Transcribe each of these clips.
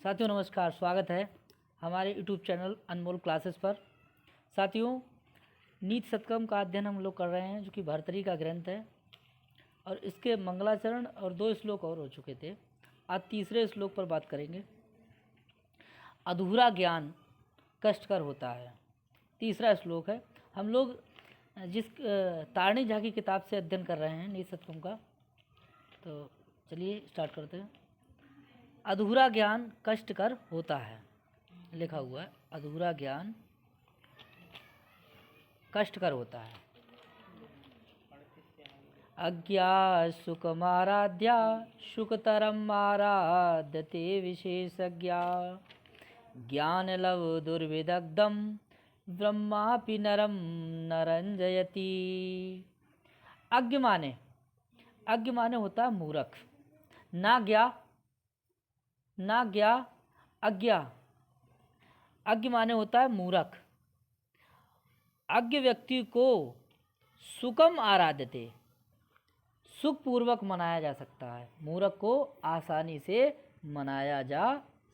साथियों नमस्कार, स्वागत है हमारे यूट्यूब चैनल अनमोल क्लासेस पर। साथियों, नीति शतकम का अध्ययन हम लोग कर रहे हैं, जो कि भर्तृहरि का ग्रंथ है, और इसके मंगलाचरण और 2 श्लोक और हो चुके थे। आज तीसरे श्लोक पर बात करेंगे। अधूरा ज्ञान कष्टकर होता है, तीसरा श्लोक है। हम लोग जिस तारणी झा की किताब से अध्ययन कर रहे हैं नीति शतकम का, तो चलिए स्टार्ट करते हैं। अधूरा ज्ञान कष्टकर होता है, लिखा हुआ है, अधूरा ज्ञान कष्टकर होता है। अज्ञा सुखमाराध्या सुखतरम आराध्यते विशेषज्ञा ज्ञान लव दुर्विदग्धम ब्रह्मापि नरम नरंजयति। अज्ञ माने होता है मूर्ख, ना ज्ञा अज्ञा। अज्ञ माने होता है मूर्ख। अज्ञ व्यक्ति को सुखम आराध्यते, सुखपूर्वक मनाया जा सकता है। मूर्ख को आसानी से मनाया जा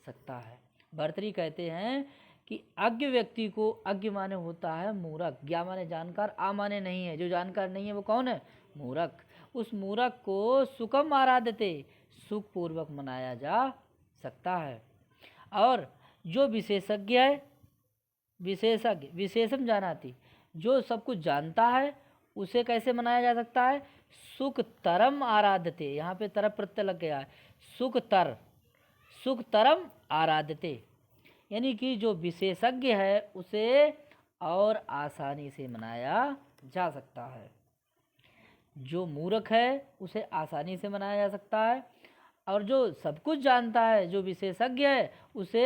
सकता है। भर्तृहरि कहते हैं कि अज्ञ व्यक्ति को, अज्ञ माने होता है मूर्ख, ज्ञा माने जानकार, आ माने नहीं है। जो जानकार नहीं है वो कौन है? मूर्ख। उस मूर्ख को सुखम आराध्यते, सुखपूर्वक मनाया जा सकता है। और जो विशेषज्ञ है, विशेषम जानाति, जो सब कुछ जानता है, उसे कैसे मनाया जा सकता है? सुख तरम आराध्यते। यहाँ पे तरफ प्रत्यय लग गया है। सुख तरम आराध्यते, यानी कि जो विशेषज्ञ है उसे और आसानी से मनाया जा सकता है। जो मूर्ख है उसे आसानी से मनाया जा सकता है, और जो सब कुछ जानता है, जो विशेषज्ञ है, उसे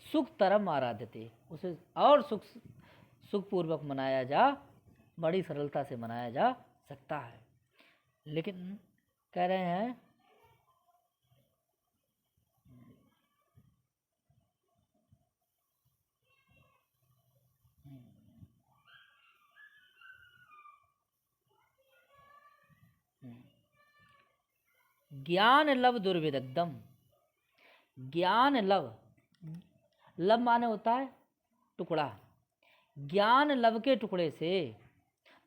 सुख तरम आराध्यते, उसे और सुखपूर्वक मनाया जा, बड़ी सरलता से मनाया जा सकता है। लेकिन कह रहे हैं ज्ञान लव दुर्विदग्धम। ज्ञान लव माने होता है टुकड़ा। ज्ञान लव के टुकड़े से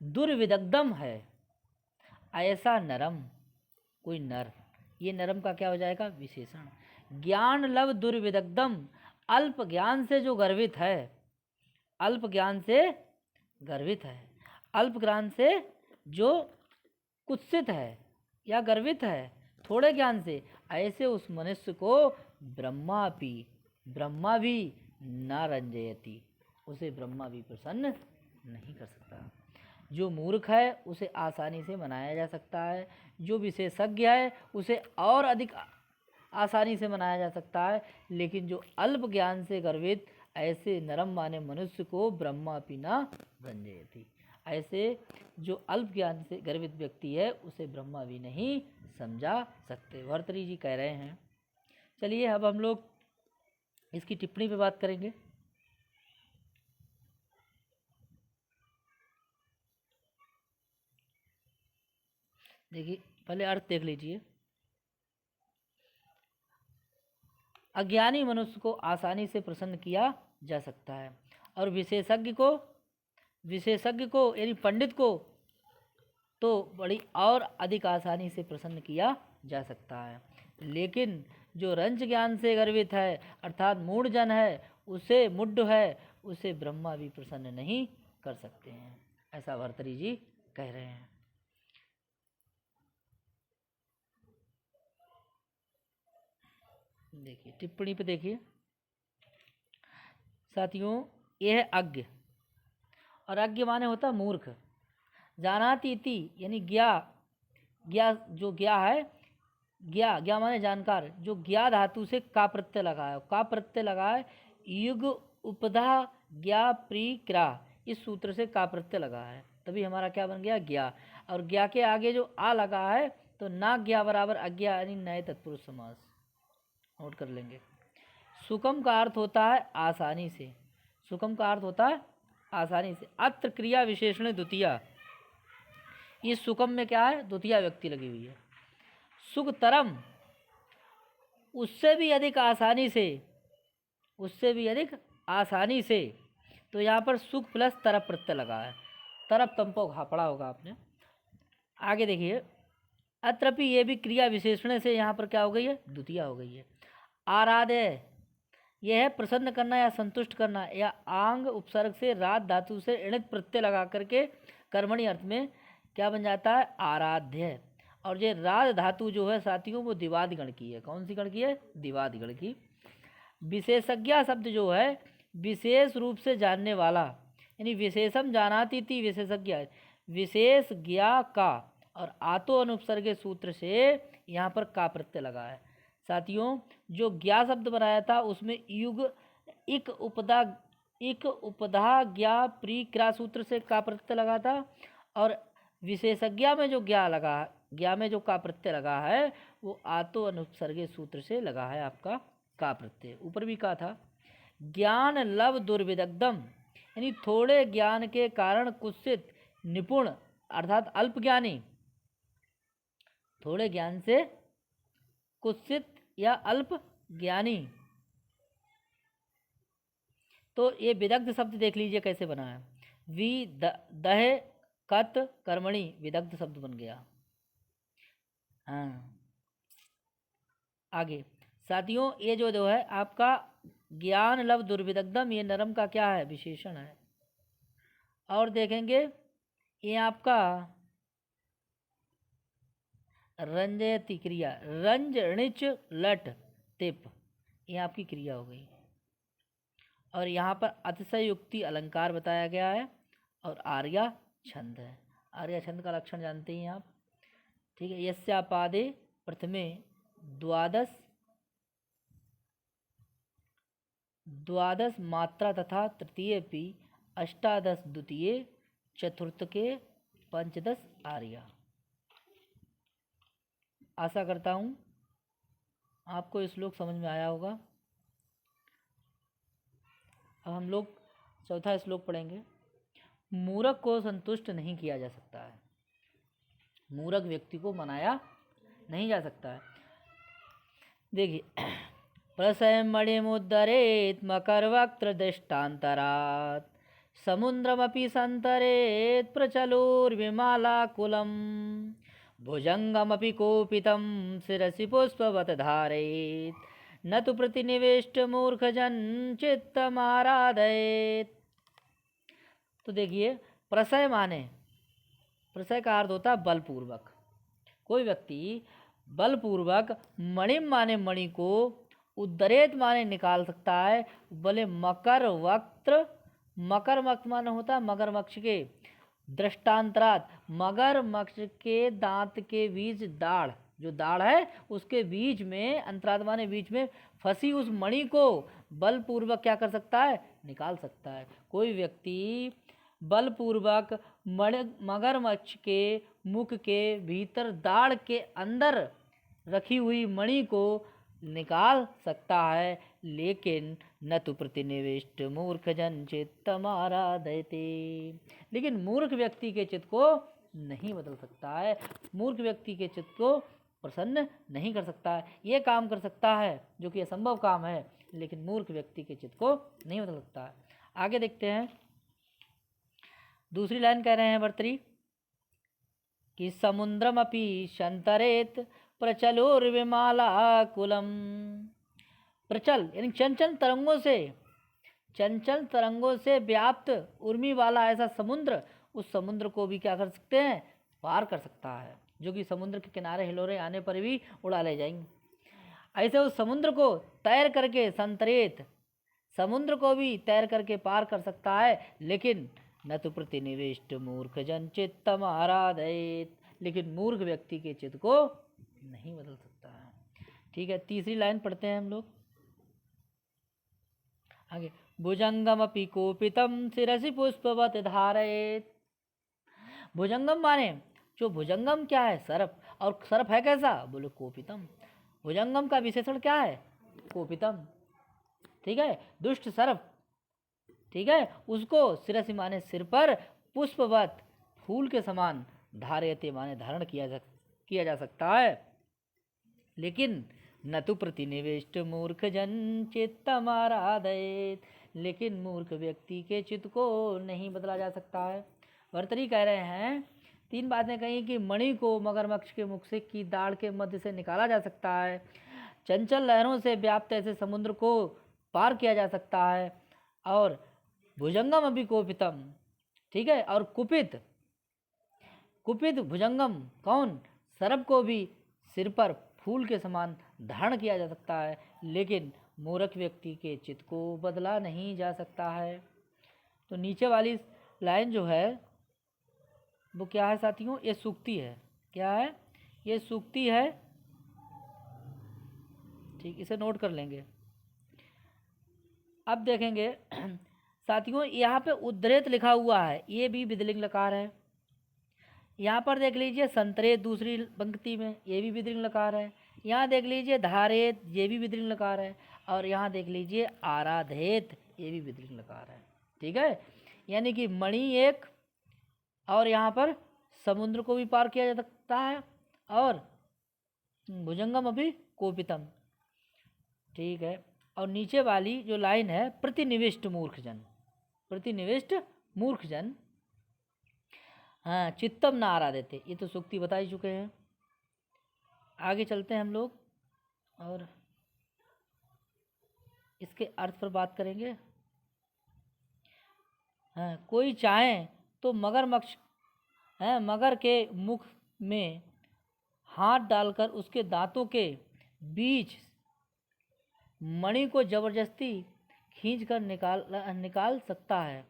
दुर्विदग्धम है ऐसा नरम, कोई नर। ये नरम का क्या हो जाएगा? विशेषण। ज्ञान लव दुर्विदग्धम, अल्प ज्ञान से जो गर्वित है, अल्प ज्ञान से गर्वित है, अल्प ज्ञान से जो कुत्सित है या गर्वित है, थोड़े ज्ञान से, ऐसे उस मनुष्य को ब्रह्मा भी न रंजयति, उसे ब्रह्मा भी प्रसन्न नहीं कर सकता। जो मूर्ख है उसे आसानी से मनाया जा सकता है, जो विशेषज्ञ है उसे और अधिक आसानी से मनाया जा सकता है, लेकिन जो अल्प ज्ञान से गर्वित, ऐसे नरम माने मनुष्य को ब्रह्मा भी न रंजयति, ऐसे जो अल्प ज्ञान से गर्वित व्यक्ति है उसे ब्रह्मा भी नहीं समझा सकते। भर्तृहरि जी कह रहे हैं। चलिए अब हम लोग इसकी टिप्पणी पे बात करेंगे। देखिए, पहले अर्थ देख लीजिए। अज्ञानी मनुष्य को आसानी से प्रसन्न किया जा सकता है, और विशेषज्ञ को यानी पंडित को तो बड़ी और अधिक आसानी से प्रसन्न किया जा सकता है। लेकिन जो रंच ज्ञान से गर्वित है, अर्थात मूढ़ जन है, उसे ब्रह्मा भी प्रसन्न नहीं कर सकते हैं, ऐसा भर्तृहरि जी कह रहे हैं। देखिए टिप्पणी पे देखिए साथियों, यह है अज्ञ, और अज्ञ माने होता है मूर्ख। जानाति इति यानी जो ज्ञा है, ज्ञा माने जानकार, जो ज्ञा धातु से का प्रत्यय लगाए, युग उपधा ज्ञा प्रीक्रा, इस सूत्र से का प्रत्यय लगा है, तभी हमारा क्या बन गया? ज्ञा। और ज्ञा के आगे जो आ लगा है तो ना ज्ञा बराबर अज्ञा, यानी नए तत्पुरुष समास। नोट कर लेंगे। सुखम का अर्थ होता है आसानी से, सुखम का अर्थ होता है आसानी से। अत्र क्रिया विशेषण द्वितीया, इस सुखम में क्या है? द्वितीया व्यक्ति लगी हुई है। सुख तरम, उससे भी अधिक आसानी से उससे भी अधिक आसानी से। तो यहाँ पर सुख प्लस तरप प्रत्यय लगा है, तरप तंपो घा पढ़ा होगा आपने। आगे देखिए, अत्रपि ये भी क्रिया विशेषण से यहाँ पर क्या हो गई है, द्वितीय हो गई है। आराध्य यह है प्रसन्न करना या संतुष्ट करना, या आंग उपसर्ग से रात धातु से ऋणित प्रत्यय लगा करके कर्मणि अर्थ में क्या बन जाता है, आराध्य। और ये राध धातु जो है साथियों वो दिवादि गण की है। कौन सी गण की है, दिवादि गण की। विशेषज्ञ शब्द जो है विशेष रूप से जानने वाला, यानी विशेषम जानाति थी विशेषज्ञ, विशेष ज्ञा का, और आतो अनुपसर्गे सूत्र से यहाँ पर का प्रत्यय लगा है। साथियों जो ज्ञा शब्द बनाया था उसमें युग इक उपधा ज्ञा प्री क्रा सूत्र से का प्रत्यय लगा था, और विशेषज्ञ में जो ज्ञा में जो का प्रत्यय लगा है वो आतो अनुपसर्गे सूत्र से लगा है आपका का प्रत्यय। ऊपर भी का था। ज्ञान लव दुर्विदग्धम, यानी थोड़े ज्ञान के कारण कुत्सित निपुण अर्थात अल्पज्ञानी, थोड़े ज्ञान से कुत्सित या अल्प ज्ञानी। तो ये विदग्ध शब्द देख लीजिए कैसे बना है, दह कत कर्मणि विदग्ध शब्द बन गया। हाँ आगे साथियों ये जो है आपका ज्ञान लव दुर्विदग्धम, ये नरम का क्या है, विशेषण है। और देखेंगे ये आपका रंजयति क्रिया, रंज णिच लट तिप, ये आपकी क्रिया हो गई। और यहाँ पर अतिशय युक्ति अलंकार बताया गया है, और आर्या छंद है। आर्या छंद का लक्षण जानते हैं आप, ठीक है। यस्यापादे प्रथमे द्वादश मात्रा तथा तृतीय पी अष्टादश द्वितीय चतुर्थ के पंचदश आर्या। आशा करता हूँ आपको ये श्लोक समझ में आया होगा। अब हम लोग चौथा श्लोक पढ़ेंगे। मूर्ख को संतुष्ट नहीं किया जा सकता है, मूर्ख व्यक्ति को मनाया नहीं जा सकता है। देखिए, प्रसयमणिमुद्धरेत् मकरवक्त्र दृष्टान्तरात् समुद्रमपि सन्तरेत् प्रचलोर्विमालाकुलं भुजङ्गमपि कोपितं शिरसि पुष्पवत् धारयेत् न तु प्रतिनिवेष्ट मूर्खजन चित्तमाराधयेत्। तो देखिए, प्रसय माने, प्रसय का अर्थ होता है बलपूर्वक। कोई व्यक्ति बलपूर्वक मणिम माने मणि को, उद्धरेत माने निकाल सकता है, बोले मकर वक्त माने होता है मगरमच्छ के दृष्टांतरात, मगरमच्छ के दांत के बीच दाढ़, जो दाढ़ है उसके बीच में, अंतरात माने बीच में फंसी उस मणि को बलपूर्वक क्या कर सकता है, निकाल सकता है। कोई व्यक्ति बलपूर्वक मगरमच्छ के मुख के भीतर दाढ़ के अंदर रखी हुई मणि को निकाल सकता है, लेकिन न तो प्रतिनिविष्ट मूर्ख जन चित्तमाराधयते, लेकिन मूर्ख व्यक्ति के चित्त को नहीं बदल सकता है, मूर्ख व्यक्ति के चित्त को प्रसन्न नहीं कर सकता है। ये काम कर सकता है जो कि असंभव काम है, लेकिन मूर्ख व्यक्ति के चित्त को नहीं बदल सकता है। आगे देखते हैं, दूसरी लाइन कह रहे हैं भर्तृ कि समुद्रमपि शंतरेत प्रचलोर्विमालाकुलम। प्रचल यानी चंचल तरंगों से व्याप्त उर्मी वाला ऐसा समुद्र, उस समुद्र को भी क्या कर सकते हैं, पार कर सकता है, जो कि समुद्र के किनारे हिलोरे आने पर भी उड़ा ले जाएंगे। ऐसे उस समुद्र को तैर करके संतरेत, समुद्र को भी तैर करके पार कर सकता है, लेकिन न तो प्रतिनिविष्ट मूर्ख जन चित्तम आराधयेत, लेकिन मूर्ख व्यक्ति के चित्त को नहीं बदल सकता है। ठीक है, तीसरी लाइन पढ़ते हैं हम लोग आगे। भुजंगमपि कोपितम शिरसि पुष्पवत धारयेत। भुजंगम माने, जो भुजंगम क्या है, सर्प, और सर्प है कैसा, बोले कोपितम। भुजंगम का विशेषण क्या है, कोपितम, ठीक है, दुष्ट सर्प, ठीक है, उसको शिरसि माने सिर पर, पुष्पवत फूल के समान, धारयते माने धारण किया जा सकता है, लेकिन न तो प्रतिनिविष्ट मूर्ख जन चित्तम आराधयेत, लेकिन मूर्ख व्यक्ति के चित्त को नहीं बदला जा सकता है। भर्तृहरि कह रहे हैं 3 बातें कही कि मणि को मगरमच्छ के मुख से की दाढ़ के मध्य से निकाला जा सकता है, चंचल लहरों से व्याप्त ऐसे समुद्र को पार किया जा सकता है, और भुजंगम अभी कोपितम, ठीक है, और कुपित भुजंगम कौन, सर्प को भी सिर पर फूल के समान धारण किया जा सकता है, लेकिन मूर्ख व्यक्ति के चित्त को बदला नहीं जा सकता है। तो नीचे वाली लाइन जो है वो क्या है साथियों, ये सूक्ति है। क्या है, ये सूक्ति है, ठीक, इसे नोट कर लेंगे। अब देखेंगे साथियों, यहाँ पे उद्धृत लिखा हुआ है, ये भी विधिलिंग लकार है। यहाँ पर देख लीजिए संतरेत दूसरी पंक्ति में, ये भी विधिलिंग लकार है। यहाँ देख लीजिए धारेत, ये भी विधिलिंग लकार है। और यहाँ देख लीजिए आराधेत, ये भी विधिलिंग लकार है। ठीक है, यानी कि मणि एक, और यहाँ पर समुद्र को भी पार किया जा सकता है, और भुजंगम अभी कोपितम। ठीक है, और नीचे वाली जो लाइन है प्रतिनिविष्ट मूर्खजन, प्रतिनिविष्ट मूर्खजन, हाँ, चित्तम ना आरा देते, ये तो सूक्ति बता ही चुके हैं। आगे चलते हैं हम लोग और इसके अर्थ पर बात करेंगे। हाँ, कोई चाहे तो मगरमच्छ है, मगर के मुख में हाथ डालकर उसके दांतों के बीच मणि को जबरदस्ती खींचकर निकाल सकता है,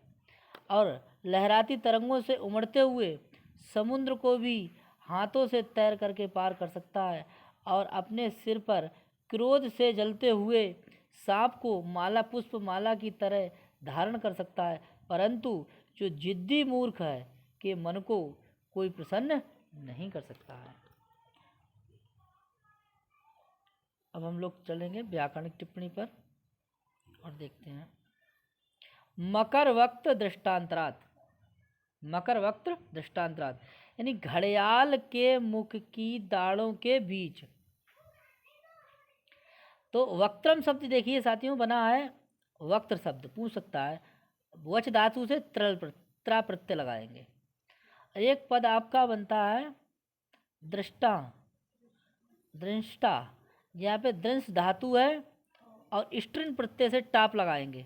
और लहराती तरंगों से उमड़ते हुए समुद्र को भी हाथों से तैर करके पार कर सकता है, और अपने सिर पर क्रोध से जलते हुए सांप को माला पुष्प माला की तरह धारण कर सकता है, परंतु जो जिद्दी मूर्ख है के मन को कोई प्रसन्न नहीं कर सकता है। अब हम लोग चलेंगे व्याकरणिक टिप्पणी पर और देखते हैं। मकर वक्त दृष्टांतरात, मकर वक्त दृष्टांतरात यानी घड़ियाल के मुख की दाढ़ों के बीच। तो वक्त्रम शब्द देखिए साथियों बना है, वक्त्र शब्द पूछ सकता है, वच धातु से त्रा प्रत्यय लगाएंगे। एक पद आपका बनता है दृष्टा, दृष्टा, यहाँ पे दृंश धातु है और स्त्रीण प्रत्यय से टाप लगाएंगे।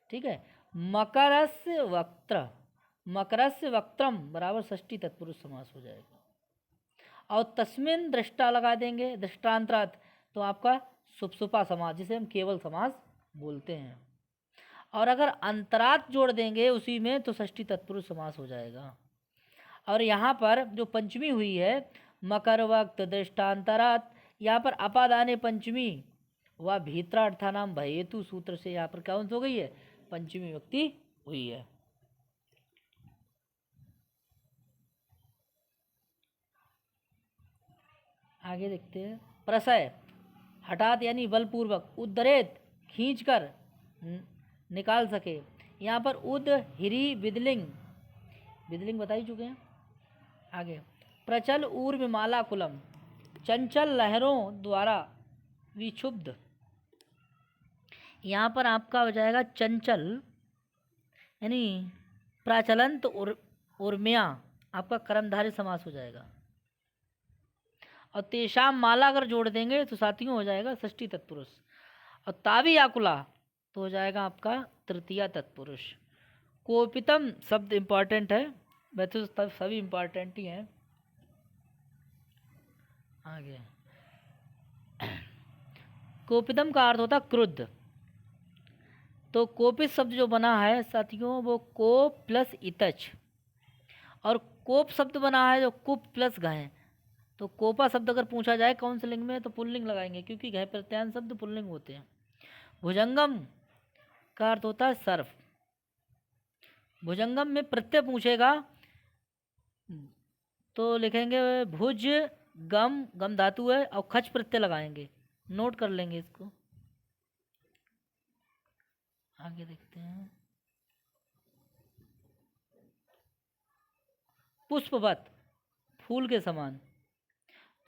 ठीक है, मकरस्य वक्त्र, मकरस्य वक्त्रम बराबर षष्ठी तत्पुरुष समास हो जाएगा, और तस्मिन दृष्टा लगा देंगे दृष्टांतरात, तो आपका सुपसुपा समास जिसे हम केवल समास बोलते हैं, और अगर अंतरात जोड़ देंगे उसी में तो षष्ठी तत्पुरुष समास हो जाएगा। और यहाँ पर जो पंचमी हुई है मकर वक्त दृष्टांतरात, यहाँ पर अपादाने पंचमी व भीतरार्थानाम भयेतु सूत्र से यहाँ पर कौन हो गई है, पंचमी व्यक्ति हुई है। आगे देखते हैं। प्रसय हठात यानी बलपूर्वक, उद्धरेत खींचकर निकाल सके, यहाँ पर उद हिरी विदलिंग, विदलिंग बता ही चुके हैं। आगे प्रचल ऊर्व माला कुलम, चंचल लहरों द्वारा विक्षुब्ध, यहाँ पर आपका हो जाएगा चंचल यानी प्राचलंत उर्म्या, आपका कर्मधारय समास हो जाएगा, और तेषाम माला अगर जोड़ देंगे तो साथियों हो जाएगा षष्ठी तत्पुरुष, और तावी आकुला तो हो जाएगा आपका तृतीया तत्पुरुष। कोपितम शब्द इम्पॉर्टेंट है, वैसे तो सभी इम्पॉर्टेंट ही हैं। आगे कोपितम का अर्थ होता क्रुद्ध, तो कोपित शब्द जो बना है साथियों वो कोप प्लस इतच, और कोप शब्द बना है जो कुप प्लस घय, तो कोपा शब्द अगर पूछा जाए कौन से लिंग में तो पुल्लिंग लगाएंगे, क्योंकि घय प्रत्यान शब्द पुल्लिंग होते हैं। भुजंगम का अर्थ होता है सर्फ, भुजंगम में प्रत्यय पूछेगा तो लिखेंगे भुज गम, गम धातु है और खच प्रत्यय लगाएंगे, नोट कर लेंगे इसको। आगे देखते हैं। पुष्पवत फूल के समान,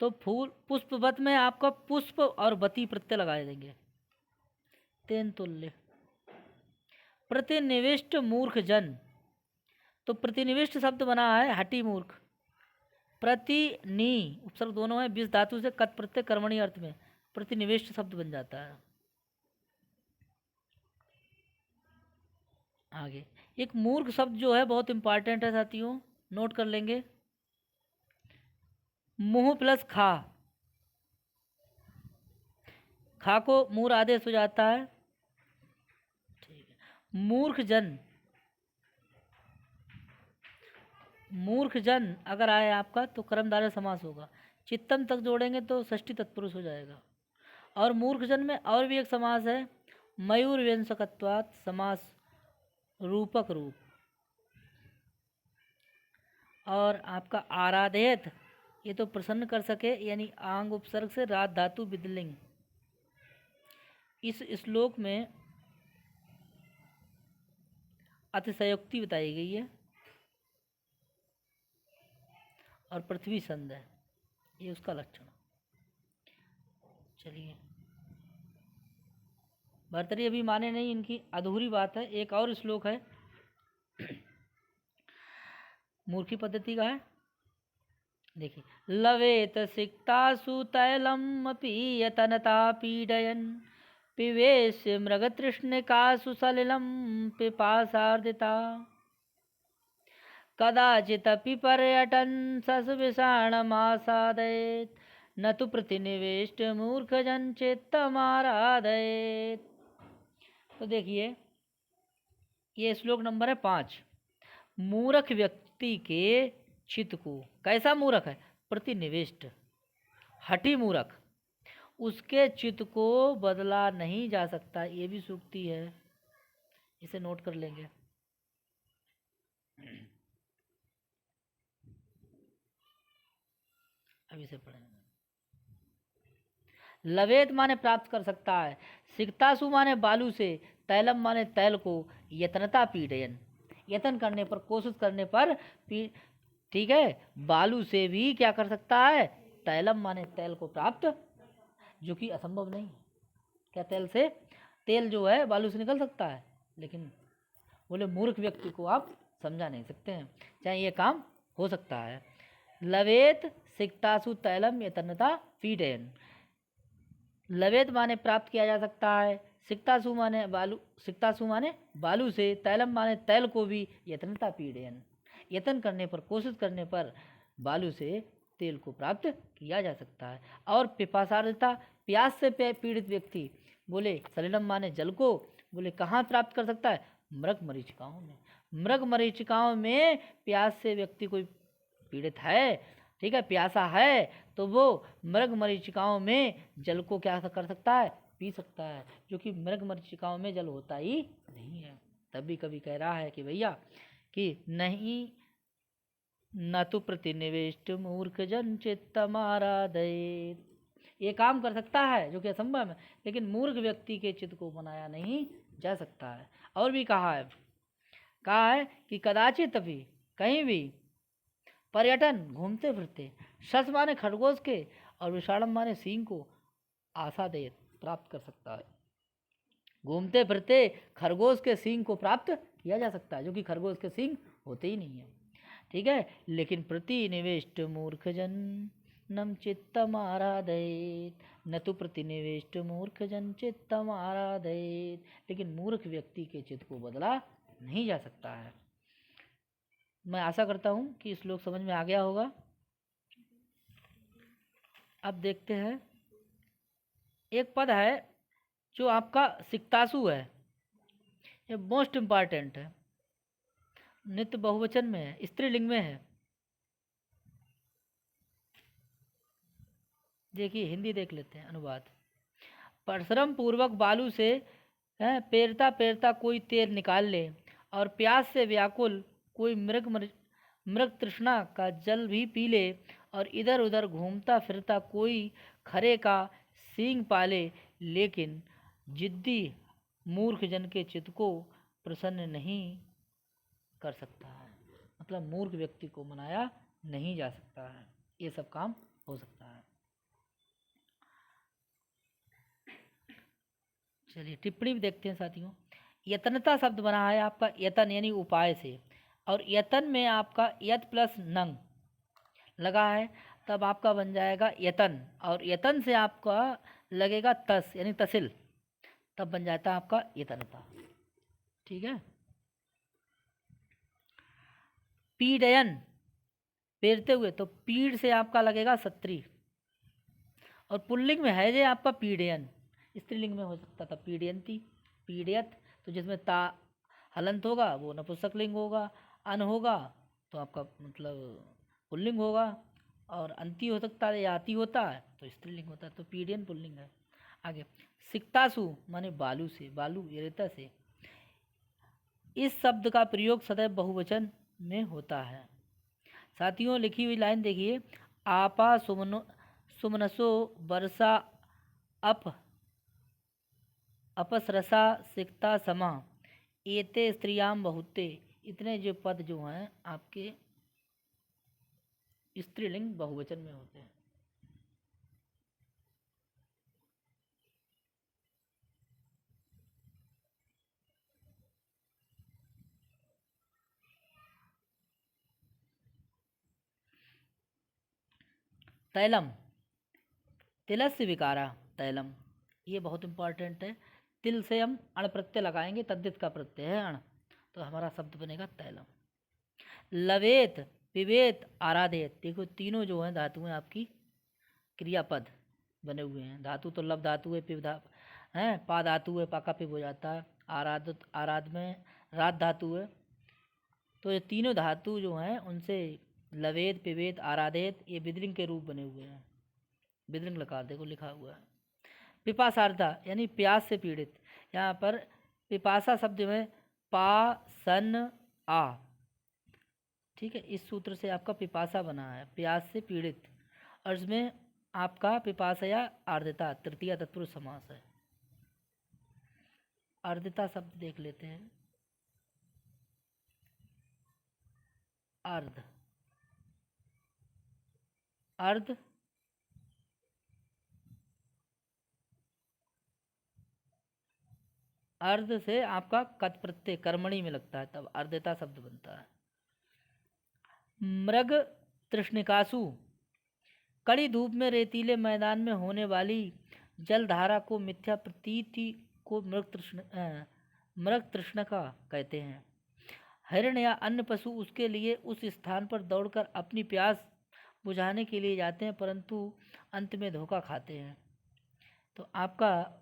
तो फूल पुष्पवत में आपका पुष्प और वती प्रत्यय लगाए देंगे। तेन तुल्य। प्रतिनिविष्ट मूर्ख जन, तो प्रतिनिविष्ट शब्द बना है हठी मूर्ख। प्रति नी उपसर्ग दोनों है, विष धातु से कत प्रत्यय कर्मणी अर्थ में प्रतिनिविष्ट शब्द बन जाता है। आगे एक मूर्ख शब्द जो है बहुत इंपॉर्टेंट है साथियों, नोट कर लेंगे। मुंह प्लस खा, खा को मूर आदेश हो जाता है। ठीक है। मूर्ख जन, मूर्ख जन अगर आए आपका तो कर्मधारय समास होगा। चित्तम तक जोड़ेंगे तो षष्ठी तत्पुरुष हो जाएगा। और मूर्ख जन में और भी एक समास है, मयूर व्यंजकत्वात् समास रूपक रूप। और आपका आराधेत, ये तो प्रसन्न कर सके यानी आंग उपसर्ग से रात धातु विदलिंग। इस श्लोक में अतिशयोक्ति बताई गई है और पृथ्वी संध है, ये उसका लक्षण। चलिए भर्तरी अभी माने नहीं, इनकी अधूरी बात है। एक और श्लोक है मूर्खी पद्धति का है, देखिए। लवेत सिक्तासु तैलम अपि यतनता पीडयन् पिवेश मृगतृष्णिकासु सलिलं पिपासार्दिता कदाचिदपि पर्यटन् ससुविषाणमासादयेत् न तु प्रतिनिवेष्ट मूर्खजन चित्तमाराधयेत्। तो देखिए ये श्लोक नंबर है 5। मूर्ख व्यक्ति के चित्त को, कैसा मूर्ख है? प्रतिनिविष्ट हठी मूर्ख, उसके चित्त को बदला नहीं जा सकता। ये भी सूक्ति है, इसे नोट कर लेंगे। अब इसे पढ़ेंगे। लवेत माने प्राप्त कर सकता है, सिक्तासु माने बालू से, तैलम माने तैल को, यतनता पीडयन यतन करने पर, कोशिश करने पर, ठीक है, बालू से भी क्या कर सकता है? तैलम माने तैल को प्राप्त, जो कि असंभव नहीं है। क्या तेल से, तेल जो है बालू से निकल सकता है, लेकिन बोले मूर्ख व्यक्ति को आप समझा नहीं सकते हैं, चाहे ये काम हो सकता है। लवेत सिक्तासु तैलम यतनता पीडयन, लवेत माने प्राप्त किया जा सकता है, सिक्तासु माने बालू, सिक्तासु माने बालू से, तैलम माने तैल को भी, यतनता पीडयन यतन करने पर, कोशिश करने पर बालू से तेल को प्राप्त किया जा सकता है। और पिपासार्धता, प्यास से पीड़ित व्यक्ति, बोले सलिलम माने जल को, बोले कहाँ प्राप्त कर सकता है? मृग मरीचिकाओं में। मृग मरीचिकाओं में प्यास से व्यक्ति कोई पीड़ित है, ठीक है, प्यासा है, तो वो मृग मरीचिकाओं में जल को क्या कर सकता है? पी सकता है, जो कि मृग मरीचिकाओं में जल होता ही नहीं है। तभी कभी कह रहा है कि भैया कि नहीं, न तो प्रतिनिवेष्ट मूर्ख जन चित्तमाराधयेत्, ये काम कर सकता है जो कि असंभव है, लेकिन मूर्ख व्यक्ति के चित्त को बनाया नहीं जा सकता है। और भी कहा है कि कदाचित अभी, कहीं भी, पर्यटन घूमते फिरते, शस माने खरगोश के, और विषाणम माने सींग को, आशा दे प्राप्त कर सकता है। घूमते फिरते खरगोश के सींग को प्राप्त किया जा सकता है, जो कि खरगोश के सींग होते ही नहीं है, ठीक है। लेकिन प्रतिनिवेष्ट मूर्खजन नम चित्तम आराधयेत्, न तो प्रतिनिवेष्ट मूर्खजन चित्तम आराधयेत्, लेकिन मूर्ख व्यक्ति के चित्त को बदला नहीं जा सकता है। मैं आशा करता हूँ कि श्लोक समझ में आ गया होगा। अब देखते हैं, एक पद है जो आपका सिक्तासु है, ये मोस्ट इम्पॉर्टेंट है, नित्य बहुवचन में है, स्त्रीलिंग में है। देखिए हिंदी देख लेते हैं अनुवाद। परिश्रम पूर्वक बालू से पेरता पेरता कोई तेल निकाल ले, और प्यास से व्याकुल कोई मृग तृष्णा का जल भी पी ले, और इधर उधर घूमता फिरता कोई खरे का सींग पाले, लेकिन जिद्दी मूर्ख जन के चित्त को प्रसन्न नहीं कर सकता है। मतलब मूर्ख व्यक्ति को मनाया नहीं जा सकता है, ये सब काम हो सकता है। चलिए टिप्पणी भी देखते हैं साथियों। यतनता शब्द बना है आपका यतन यानी उपाय से, और यतन में आपका यत प्लस नंग लगा है, तब आपका बन जाएगा यतन, और यतन से आपका लगेगा तस यानी तसिल, तब बन जाता है आपका यतनता। ठीक है। पीडयन पेरते हुए, तो पीड़ से आपका लगेगा सत्री, और पुल्लिंग में है जे आपका पीडयन, स्त्रीलिंग में हो सकता था पीडयंती, पीडयत, तो जिसमें ता हलंत होगा वो नपुंसकलिंग होगा, अन होगा तो आपका मतलब पुल्लिंग होगा, और अंति हो सकता है या अति होता है तो स्त्रीलिंग होता है, तो पीडयन पुल्लिंग है। आगे सिक्तासु माने बालू से, बालू रेता से। इस शब्द का प्रयोग सदैव बहुवचन में होता है। साथियों लिखी हुई लाइन देखिए, आपा सुमनसो वर्षा अप अपसरसा सिक्ता समा एते स्त्रियाम बहुते। इतने जो पद जो हैं आपके स्त्रीलिंग बहुवचन में होते हैं। तैलम, तिलस्य विकारा, तैलम, ये बहुत इंपॉर्टेंट है। तिल से हम अण प्रत्यय लगाएंगे, तद्धित का प्रत्यय है अण, तो हमारा शब्द बनेगा तैलम। लवेत, पिबेत, आराधेत, देखो तीनों जो हैं धातुएं आपकी क्रियापद बने हुए हैं। धातु तो लव धातु है, पिब है, पा धातु है, पाका पिब हो जाता है। आराध, आराध में रात धातु है, तो ये तीनों धातु जो हैं उनसे लवेद, पिबेत, आराधेत ये विद्रिंग के रूप बने हुए हैं। विद्रिंग लकार देखो लिखा हुआ है। पिपासार्धा यानी प्यास से पीड़ित, यहाँ पर पिपासा शब्द में पा सन आ, ठीक है, इस सूत्र से आपका पिपासा बना है, प्यास से पीड़ित, और इसमें आपका पिपासया आर्द्रता तृतीया तत्पुरुष समास है। आर्द्रता शब्द देख लेते हैं। अर्ध, अर्ध, अर्ध से आपका कत प्रत्यय कर्मणि में लगता है, तब अर्धता शब्द बनता है। मृग तृष्णिकासु, कड़ी धूप में रेतीले मैदान में होने वाली जलधारा को मिथ्या प्रतीति को मृग तृष्णिका कहते हैं। हिरण या अन्य पशु उसके लिए उस स्थान पर दौड़कर अपनी प्यास बुझाने के लिए जाते हैं, परंतु अंत में धोखा खाते हैं। तो आपका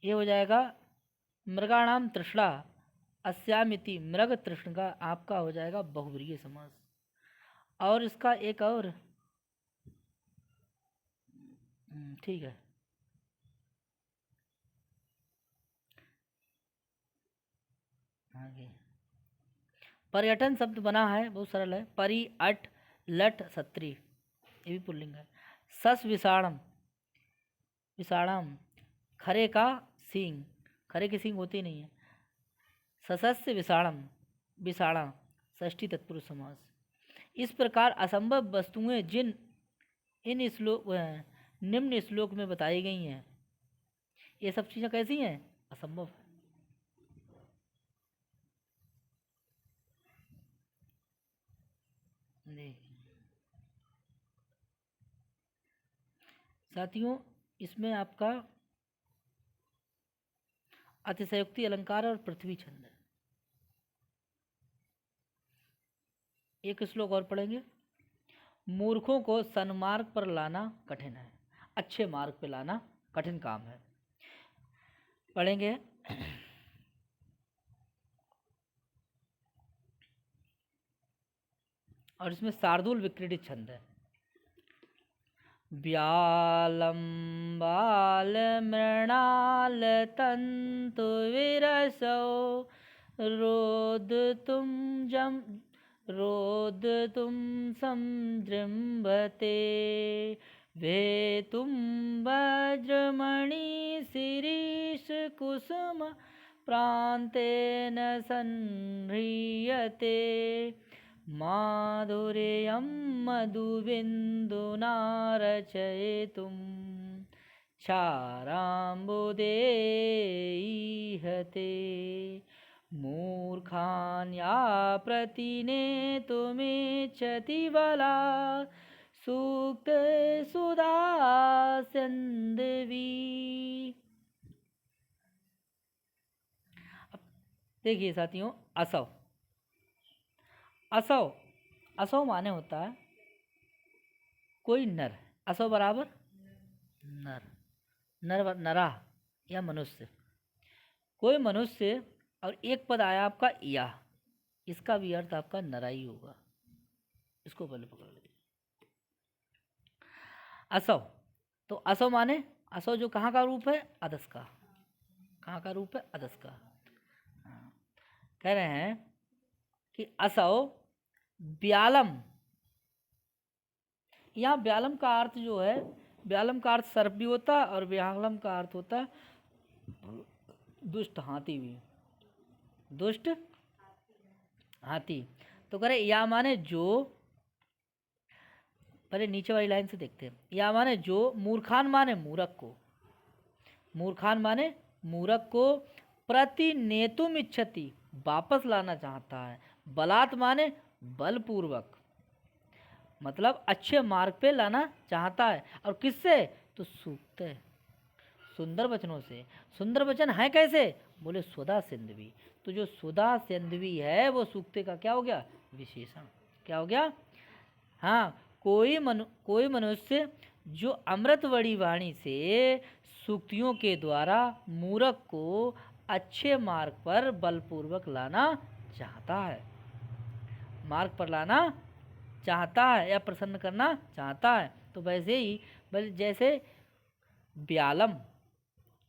ये हो जाएगा मृगाणाम तृष्णा अस्यामिति, मृग तृष्णिका आपका हो जाएगा बहुव्रीहि समास। और इसका एक और ठीक है, आगे पर्यटन शब्द बना है, बहुत सरल है, परि अट लट सत्री, ये भी पुल्लिंग है। सस विषाणम, विषाणम खरे का सींग, खरे की सींग होती नहीं है। ससस्य विषाणम, विषाणा षष्ठी तत्पुरुष समास। इस प्रकार असंभव वस्तुएं जिन इन श्लोक निम्न श्लोक में बताई गई हैं, ये सब चीज़ें कैसी हैं? असंभव है। साथियों इसमें आपका अतिशयोक्ति अलंकार और पृथ्वी छंद है। एक श्लोक और पढ़ेंगे। मूर्खों को सन्मार्ग पर लाना कठिन है, अच्छे मार्ग पर लाना कठिन काम है। पढ़ेंगे। और इसमें शार्दूल विक्रीडित छंद है। व्यालम बाल मृणाल तंतु विरसो रोद तुम जम रोद तुम संजृंभते वे तुम वज्रमणि शिरीष कुसुम प्रांतेन संह्रियते माधुर्यं मधुबिन्दुना रचयितुं क्षाराम्बुदेईहते मूर्खान् या प्रतिनेतुमिच्छति बलात् सूक्ते सुधा सिन्धवी। देखिए साथियों, असव असव असव माने होता है कोई नर। असव बराबर नर, नरा या मनुष्य, कोई मनुष्य। और एक पद आया आपका या, इसका भी अर्थ आपका नरा ही होगा। इसको पहले पकड़ लीजिए। असव, तो असव माने, असव जो कहाँ का रूप है? अदस का। कहाँ का रूप है? अदस का। हाँ। कह रहे हैं कि असव व्यालम, यहाँ व्यालम का अर्थ जो है, व्यालम का अर्थ सर्प भी होता है और व्यालम का अर्थ होता है दुष्ट हाथी भी। दुष्ट हाथी। तो कह रहे या माने जो, पहले नीचे वाली लाइन से देखते हैं। या माने जो, मूर्खान माने मूर्ख को, मूर्खान माने मूर्ख को, प्रतिनेतुम इच्छति वापस लाना चाहता है, बलात् माने बलपूर्वक, मतलब अच्छे मार्ग पे लाना चाहता है। और किससे? तो सूक्त है, सुंदर वचनों से। सुंदर वचन है कैसे? बोले सुधा सिंधवी। तो जो सुधा सिंधवी है वो सूक्ते का क्या हो गया? विशेषण। क्या हो गया? हाँ, कोई मनुष्य जो अमृतवड़ी वाणी से सूक्तियों के द्वारा मूर्ख को अच्छे मार्ग पर बलपूर्वक लाना चाहता है, मार्ग पर लाना चाहता है या प्रसन्न करना चाहता है। तो वैसे ही जैसे व्यालम,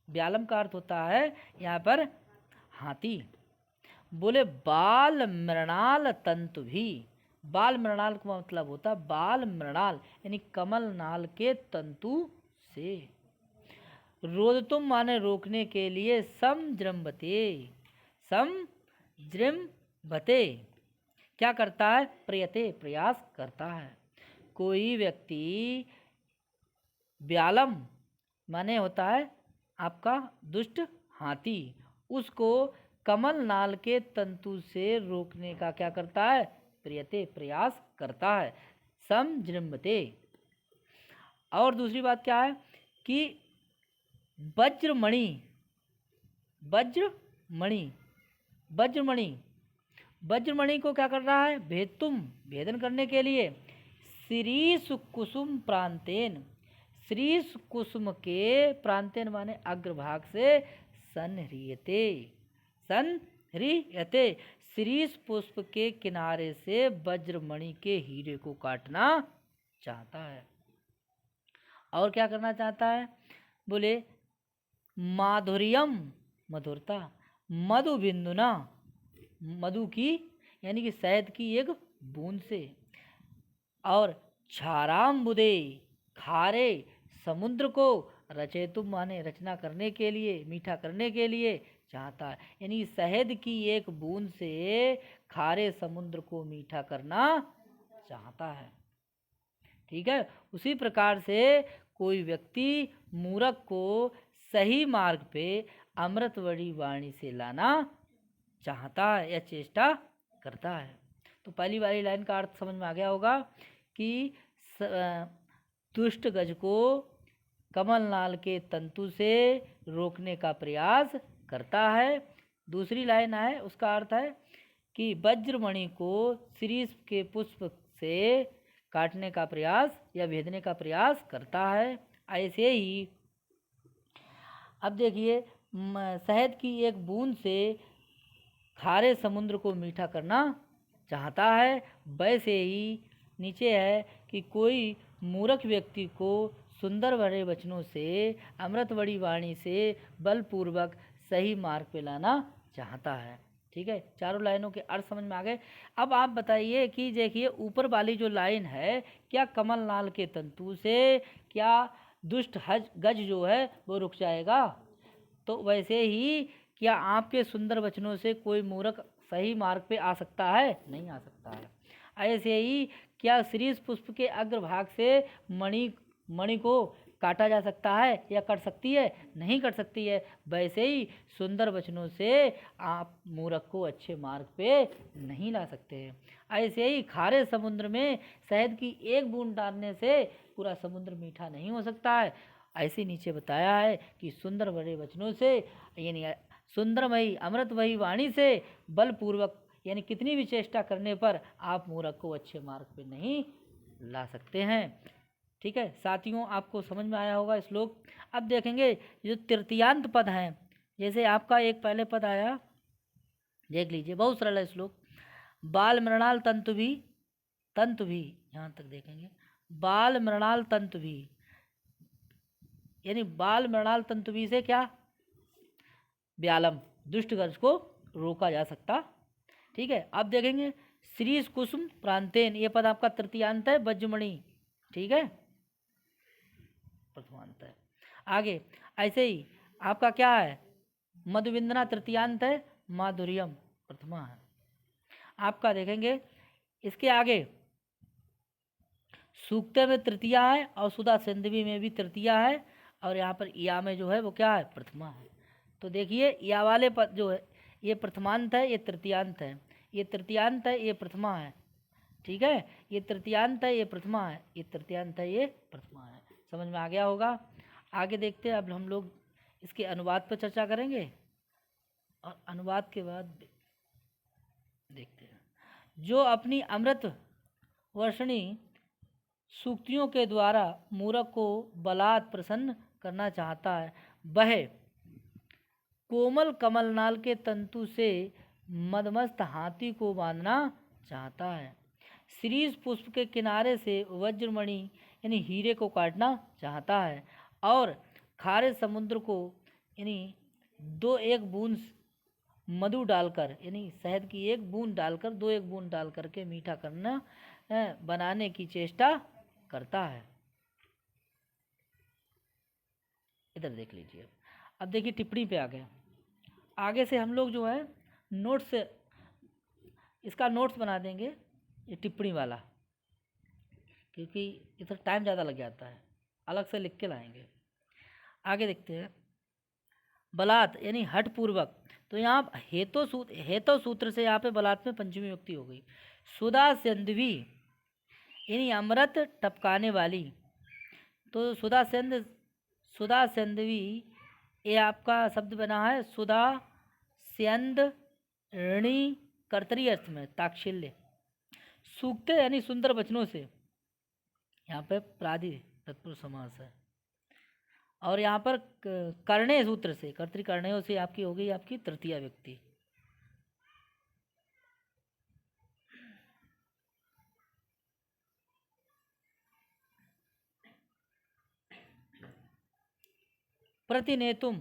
व्यालम का अर्थ होता है यहाँ पर हाथी। बोले बाल मृणाल तंतु भी, बाल मृणाल का मतलब होता है बाल मृणाल यानी कमल नाल के तंतु से। रोदतुम माने रोकने के लिए, समजृंभते, समजृंभते क्या करता है? प्रयते प्रयास करता है। कोई व्यक्ति, व्यालम माने होता है आपका दुष्ट हाथी, उसको कमल नाल के तंतु से रोकने का क्या करता है? प्रयते प्रयास करता है, समजृंभते। और दूसरी बात क्या है कि वज्रमणि, वज्रमणि, वज्रमणि, वज्रमणि को क्या कर रहा है? भेदतुम, भेदन करने के लिए। श्रीस कुसुम प्रांतेन, श्रीस कुसुम के, प्रांतेन माने अग्रभाग से, संह्रियते, संह्रियते श्रीस पुष्प के किनारे से वज्रमणि के हीरे को काटना चाहता है। और क्या करना चाहता है? बोले माधुर्यम, मधुरता, मधु बिंदुना, मधु की यानी कि शहद की एक बूंद से, और क्षाराम्बुदे, खारे समुद्र को, रचेतुम माने रचना करने के लिए, मीठा करने के लिए चाहता है। यानी शहद की एक बूंद से खारे समुद्र को मीठा करना चाहता है। ठीक है। उसी प्रकार से कोई व्यक्ति मूर्ख को सही मार्ग पे अमृतवड़ी वाणी से लाना चाहता है या चेष्टा करता है। तो पहली वाली लाइन का अर्थ समझ में आ गया होगा कि दुष्ट गज को कमल नाल के तंतु से रोकने का प्रयास करता है। दूसरी लाइन है, उसका अर्थ है कि वज्रमणि को शिरीष के पुष्प से काटने का प्रयास या भेदने का प्रयास करता है। ऐसे ही अब देखिए, शहद की एक बूंद से खारे समुद्र को मीठा करना चाहता है। वैसे ही नीचे है कि कोई मूर्ख व्यक्ति को सुंदर भरे वचनों से, अमृतवड़ी वाणी से बलपूर्वक सही मार्ग पे लाना चाहता है। ठीक है, चारों लाइनों के अर्थ समझ में आ गए। अब आप बताइए कि देखिए ऊपर वाली जो लाइन है, क्या कमल नाल के तंतु से क्या दुष्ट गज जो है वो रुक जाएगा? तो वैसे ही क्या आपके सुंदर वचनों से कोई मूर्ख सही मार्ग पे आ सकता है? नहीं आ सकता है। ऐसे ही क्या शीर्ष पुष्प के अग्रभाग से मणि को काटा जा सकता है या कट सकती है? नहीं कट सकती है। वैसे ही सुंदर वचनों से आप मूर्ख को अच्छे मार्ग पे नहीं ला सकते हैं। ऐसे ही खारे समुद्र में शहद की एक बूंद डालने से पूरा समुद्र मीठा नहीं हो सकता है। ऐसे नीचे बताया है कि सुंदर बड़े वचनों से यानी सुंदरमयी अमृतमयी वाणी से बलपूर्वक यानी कितनी भी चेष्टा करने पर आप मूर्ख को अच्छे मार्ग पे नहीं ला सकते हैं। ठीक है साथियों, आपको समझ में आया होगा श्लोक। अब देखेंगे जो तृतीयांत पद हैं, जैसे आपका एक पहले पद आया, देख लीजिए, बहुत सरल है श्लोक। बाल मृणाल तंतु भी यहाँ तक देखेंगे, बाल मृणाल तंतु भी यानी बाल मृणाल तंतु भी से क्या? व्यालम, दुष्ट गर्ज को रोका जा सकता। ठीक है, अब देखेंगे श्री कुसुम प्रांतेन, ये पद आपका तृतीयांत है, वज्रमणि। ठीक है, प्रथमांत है। आगे ऐसे ही आपका क्या है? मधुविंदना तृतीयांत है, माधुर्यम प्रथमा है। आपका देखेंगे इसके आगे सूक्ते में तृतीया है और सुधा सिंधवी में भी तृतीया है, और यहाँ पर या में जो है वो क्या है? प्रथमा है। तो देखिए या वाले पद जो है ये प्रथमांत है, ये तृतीयांत है, ये तृतीयांत है, ये प्रथमा है। ठीक है, ये तृतीयांत है, ये प्रथमा है, ये तृतीयांत है, ये प्रथमा है। समझ में आ गया होगा। आगे देखते हैं, अब हम लोग इसके अनुवाद पर चर्चा करेंगे और अनुवाद के बाद देखते हैं। जो अपनी अमृत वर्षणी सूक्तियों के द्वारा मूर्ख को बलात् प्रसन्न करना चाहता है, वह कोमल कमलनाल के तंतु से मदमस्त हाथी को बांधना चाहता है, शीर्ष पुष्प के किनारे से वज्रमणि यानी हीरे को काटना चाहता है, और खारे समुद्र को यानी एक बूंद मधु डालकर यानी शहद की एक बूंद डालकर एक बूंद डाल करके मीठा करना बनाने की चेष्टा करता है। इधर देख लीजिए। अब देखिए टिप्पणी पे आ गए। आगे से हम लोग जो है नोट्स इसका नोट्स बना देंगे, ये टिप्पणी वाला, क्योंकि इधर टाइम ज़्यादा लग जाता है, अलग से लिख के लाएंगे। आगे देखते हैं। बलात् यानी हठ पूर्वक, तो यहाँ हेतु सूत्र से यहाँ पे बलात् में पंचमी विभक्ति हो गई। सुधा सिंधवी यानी अमृत टपकाने वाली, तो सुधा सिंधवी ये आपका शब्द बना है सुधा स्यंद ऋणी कर्तरी अर्थ में ताक्षिल्य। सूक्ते यानी सुंदर वचनों से, यहाँ पे प्रादि तत्पुरुष समास है, और यहाँ पर कर्णेय सूत्र से कर्तृकर्णयों से आपकी हो गई आपकी तृतीया व्यक्ति। प्रतिनेतुम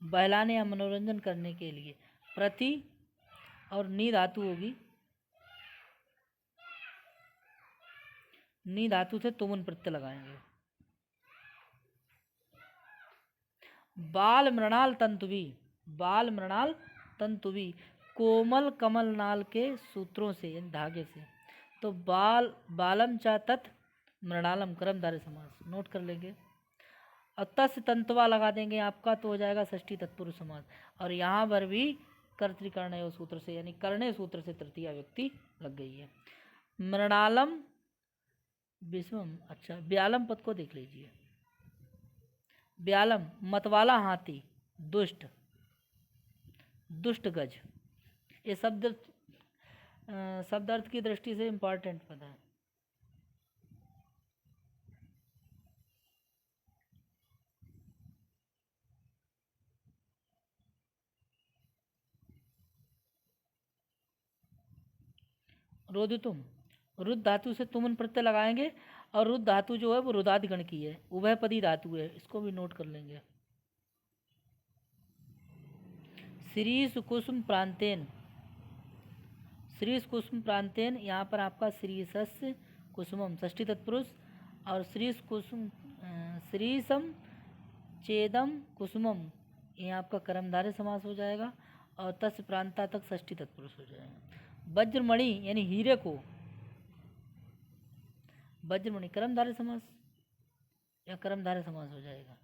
बहलाने या मनोरंजन करने के लिए, प्रति और नी धातु होगी, नी धातु से तुमुन प्रत्यय लगाएंगे। बाल मृणाल तंतुवी कोमल कमल नाल के सूत्रों से यानी धागे से, तो बालम चा तत् मृणालम कर्मधारय समास नोट कर लेंगे, और तस् तंतवा लगा देंगे आपका, तो हो जाएगा षष्ठी तत्पुरुष समास। और यहाँ पर भी कर्तृकर्णय सूत्र से यानी कर्णय सूत्र से तृतीया व्यक्ति लग गई है। मृणालम विषमम, अच्छा व्यालम पद को देख लीजिए। व्यालम मतवाला हाथी, दुष्ट गज, ये शब्द अर्थ की दृष्टि से इम्पॉर्टेंट पद है। रोदितुम, रुद्ध धातु से तुमन प्रत्यय लगाएंगे, और रुद्ध धातु जो है वो रुदादि गण की है, उभयपदी धातु है, इसको भी नोट कर लेंगे। श्रीस कुसुम प्रांतेन, यहाँ पर आपका श्रीसस्य कुसुमम षष्ठी तत्पुरुष, और श्रीसम चेदम कुसुमम ये आपका कर्मधारय समास हो जाएगा। और तस् प्रांता तक षष्ठी तत्पुरुष हो जाएगा। वज्रमणि यानी हीरे को, वज्रमणि कर्मधारय समास या कर्मधारय समास हो जाएगा।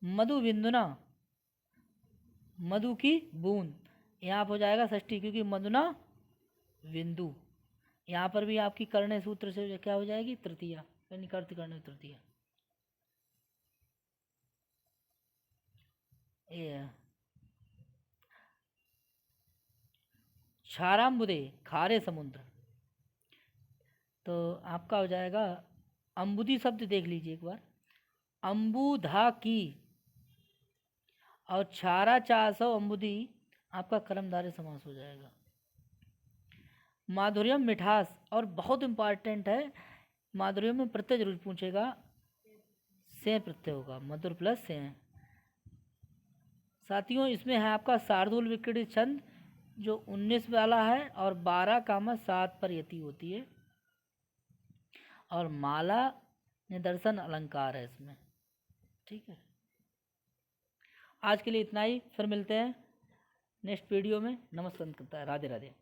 मधु बिंदुना, मधु की बूंद, यहाँ पर हो जाएगा षष्ठी क्योंकि मधुना बिंदु। यहाँ पर भी आपकी करणे सूत्र से क्या हो जाएगी तृतीया, यानी कर्त करणे तृतीया। क्षाराम्बुदे खारे समुद्र, तो आपका हो जाएगा अम्बुदी शब्द देख लीजिए एक बार, अम्बुधा की और क्षारा चासव अम्बुदी आपका कर्मधारय समास हो जाएगा। माधुर्यम मिठास, और बहुत इंपॉर्टेंट है माधुर्यम में प्रत्यय जरूर पूछेगा, से प्रत्यय होगा, मधुर प्लस से। साथियों इसमें है आपका शार्दूल विक्रीडित छंद जो 19 वाला है और 12, 7 पर यति होती है, और माला निदर्शन अलंकार है इसमें। ठीक है, आज के लिए इतना ही, फिर मिलते हैं नेक्स्ट वीडियो में। नमस्कार, राधे राधे।